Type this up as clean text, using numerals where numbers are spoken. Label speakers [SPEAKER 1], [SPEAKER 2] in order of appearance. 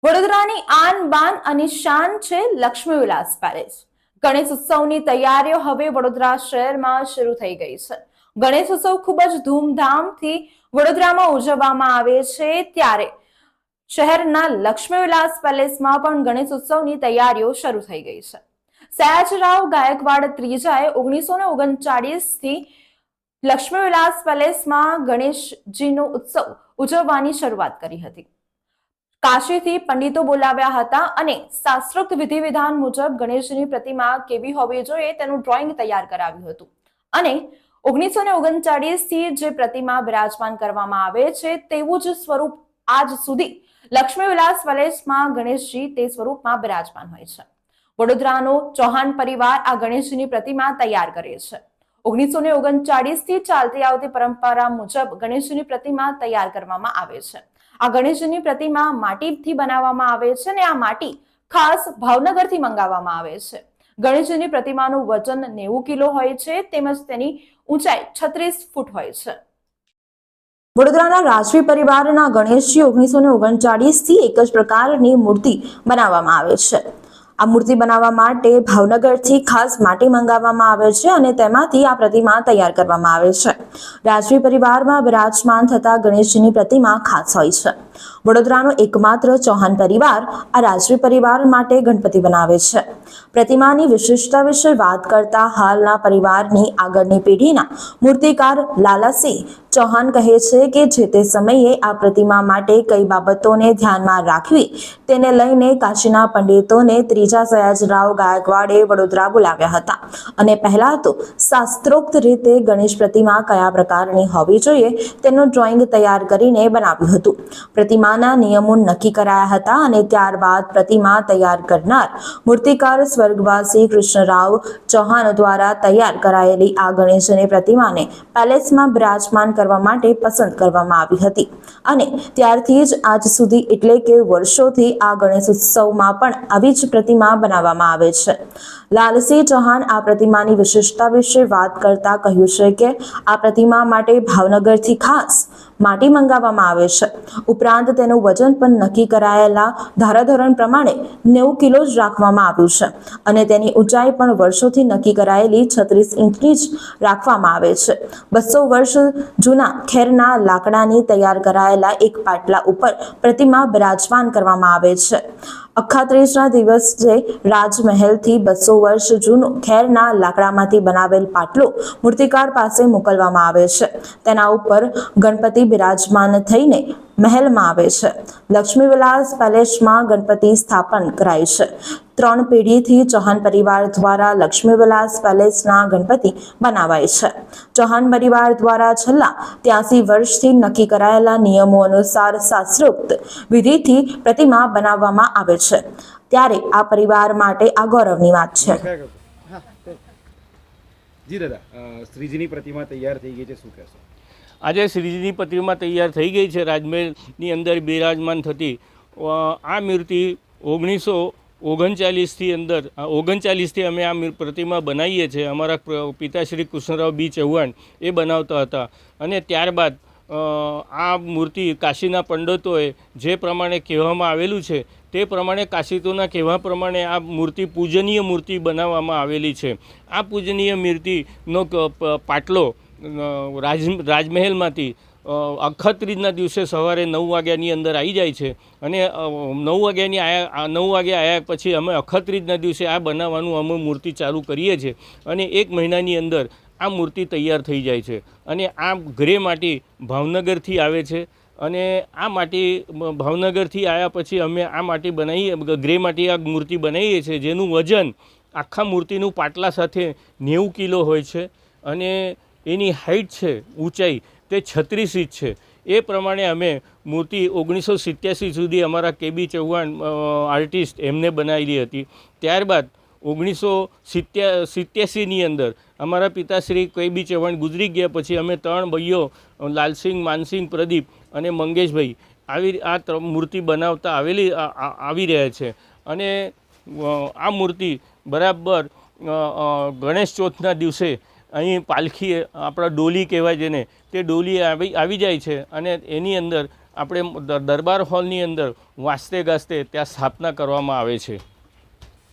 [SPEAKER 1] વડોદરાની આન બાન અને શાન છે લક્ષ્મી વિલાસ પેલેસ। ગણેશ ઉત્સવની તૈયારીઓ હવે વડોદરા શહેરમાં શરૂ થઈ ગઈ છે। ગણેશ ઉત્સવ ખૂબ જ ધૂમધામથી વડોદરામાં ઉજવવામાં આવે છે, ત્યારે શહેરના લક્ષ્મી વિલાસ પેલેસમાં પણ ગણેશ ઉત્સવની તૈયારીઓ શરૂ થઈ ગઈ છે। સયાજીરાવ ગાયકવાડ ત્રીજાએ 1939 થી લક્ષ્મી વિલાસ પેલેસમાં ગણેશજીનો ઉત્સવ ઉજવવાની શરૂઆત કરી હતી। કાશીથી પંડિતો બોલાવ્યા હતા અને શાસ્ત્રોક્ત વિધિ વિધાન મુજબ ગણેશજીની પ્રતિમા કેવી હોવી જોઈએ તેનું ડ્રોઈંગ તૈયાર કરાવ્યું હતું અને 1939 થી જે પ્રતિમા બિરાજમાન કરવામાં આવે છે તેવું જ સ્વરૂપ આજ સુધી લક્ષ્મી વિલાસ પેલેસમાં ગણેશજી તે સ્વરૂપમાં બિરાજમાન હોય છે। વડોદરાનો ચૌહાણ પરિવાર આ ગણેશજીની પ્રતિમા તૈયાર કરે છે। 1939 થી ચાલતી આવતી પરંપરા મુજબ ગણેશજીની પ્રતિમા તૈયાર કરવામાં આવે છે। આ ગણેશજીની પ્રતિમા માટીથી બનાવવામાં આવે છે અને આ માટી ખાસ ભાવનગરથી મંગાવવામાં આવે છે। ગણેશજીની પ્રતિમાનું વજન 90 કિલો હોય છે, તેમજ તેની ઊંચાઈ 36 ફૂટ હોય છે। વડોદરાના રાજવી પરિવારના ગણેશજી 1939 થી એક જ પ્રકારની મૂર્તિ બનાવવામાં આવે છે। આ મૂર્તિ બનાવવા માટે ભાવનગરથી ખાસ માટી મંગાવવામાં આવે છે અને તેમાંથી આ પ્રતિમા તૈયાર કરવામાં આવે છે। રાજવી પરિવારમાં બિરાજમાન થતા ગણેશજીની પ્રતિમા ખાસ હોય છે। વડોદરાનો એકમાત્ર ચૌહાણ પરિવાર આ રાજવી પરિવાર માટે ગણપતિ બનાવે છે। પ્રતિમાની વિશિષ્ટતા વિશે વાત કરતા હાલના પરિવારની આગળની પેઢીના મૂર્તિકાર લાલાસિંહ ચૌહાણ કહે છે કે જે તે સમયે આ પ્રતિમા માટે કઈ બાબતોને ધ્યાનમાં રાખવી તેને લઈને કાશીના પંડિતોને ત્રીજા સયાજીરાવ ગાયકવાડે વડોદરા બોલાવ્યા હતા અને પહેલા તો શાસ્ત્રોક્ત રીતે ગણેશ પ્રતિમા કયા પ્રકારની હોવી જોઈએ તેનું ડ્રોઈંગ તૈયાર કરીને બનાવ્યું હતું। પ્રતિમાના નિયમો નક્કી કરાયા હતા અને ત્યારબાદ પ્રતિમા તૈયાર કરનાર મૂર્તિકાર સ્વર્ગવાસી કૃષ્ણરાવ ચૌહાણ દ્વારા તૈયાર કરાયેલી આ ગણેશની પ્રતિમાને પેલેસમાં બિરાજમાન કરવા માટે પસંદ કરવામાં આવી હતી અને ત્યારથી જ આજ સુધી એટલે કે વર્ષોથી આ ગણેશ ઉત્સવમાં પણ આવી જ પ્રતિમા બનાવવામાં આવે છે। લાલસિંહ ચૌહાણ આ પ્રતિમાની વિશેષતા વિશે વાત કરતા કહ્યું છે કે આ પ્રતિમા માટે ભાવનગરથી ખાસ માટી મંગાવવામાં આવે છે, ઉપરાંત તેનું વજન પણ નક્કી કરાયેલા ધારાધોરણ પ્રમાણે 90 કિલો જ રાખવામાં આવ્યું છે અને તેની ઊંચાઈ પણ વર્ષોથી નક્કી કરાયેલી 36 ઇંચની જ રાખવામાં આવે છે। 200 વર્ષ જૂના ખેરના લાકડાની તૈયાર કરાયેલા એક પાટલા ઉપર પ્રતિમા બિરાજમાન કરવામાં આવે છે। અખાત્રીજના દિવસે રાજમહેલથી 200 વર્ષ જૂનું ખેરના લાકડામાંથી બનાવેલ પાટલો મૂર્તિકાર પાસે મોકલવામાં આવે છે। તેના ઉપર ગણપતિ બિરાજમાન થઈને મહેલમાં આવે છે। લક્ષ્મી વિલાસ પેલેસમાં ગણપતિ સ્થાપન કરાય છે। 3 પેઢીથી ચૌહાણ પરિવાર દ્વારા લક્ષ્મી વિલાસ પેલેસના ગણપતિ બનાવાય છે। ચૌહાણ પરિવાર દ્વારા છેલ્લા 83 વર્ષથી નક્કી કરાયેલા નિયમો અનુસાર શાસ્ત્રોક્ત વિધિથી પ્રતિમા બનાવવામાં આવે છે, ત્યારે આ પરિવાર માટે આ ગૌરવની વાત છે।
[SPEAKER 2] જી દાદા, શ્રીજીની પ્રતિમા તૈયાર થઈ ગઈ છે, શું કહેશો?
[SPEAKER 3] આજે શ્રીજીની પ્રતિમા તૈયાર થઈ ગઈ છે। રાજમહેલની અંદર બિરાજમાન થતી આ મૂર્તિ 1939થી અમે આ પ્રતિમા બનાવીએ છીએ। અમારા પિતાશ્રી કૃષ્ણરાવ બી ચૌહાણ એ બનાવતા હતા અને ત્યારબાદ આ મૂર્તિ કાશીના પંડિતોએ જે પ્રમાણે કહેવામાં આવેલું છે તે પ્રમાણે કાશીતોના કહેવા પ્રમાણે આ મૂર્તિ પૂજનીય મૂર્તિ બનાવવામાં આવેલી છે। આ પૂજનીય મૂર્તિનો પાટલો રાજમહેલમાંથી અખાત્રીજના દિવસે સવારે 9 વાગ્યાની અંદર આવી જાય છે અને 9 વાગે આવ્યા પછી અમે અખાત્રીજના દિવસે આ બનાવવાનું અમે મૂર્તિ ચાલુ કરીએ છીએ અને 1 મહિનાની અંદર આ મૂર્તિ તૈયાર થઈ જાય છે અને આ ગ્રે માટી ભાવનગરથી આવે છે અને આ માટી ભાવનગરથી આવ્યા પછી અમે આ માટી બનાવીએ, ગ્રે માટી આ મૂર્તિ બનાવીએ છીએ, જેનું વજન આખા મૂર્તિનું પાટલા સાથે 90 કિલો હોય છે અને એની હાઇટ છે, ઊંચાઈ તે 36 ઇંચ છે। એ પ્રમાણે અમે મૂર્તિ 1987 સુધી અમારા કેબી ચૌહાણ આર્ટિસ્ટ એમને બનાવેલી હતી। ત્યારબાદ 1987ની અંદર અમારા પિતાશ્રી કેબી ચૌહાણ ગુજરી ગયા પછી અમે 3 ભાઈઓ લાલસિંહ, માનસિંહ, પ્રદીપ અને મંગેશભાઈ આ મૂર્તિ બનાવતા આવી રહ્યા છે અને આ મૂર્તિ બરાબર ગણેશ ચોથના દિવસે અહીં પાલખી આપણા ડોલી કહેવાય જેને તે ડોલી આવી જાય છે અને એની અંદર આપણે દરબાર હોલની અંદર વાજતે ગાજતે ત્યાં સ્થાપના કરવામાં આવે છે।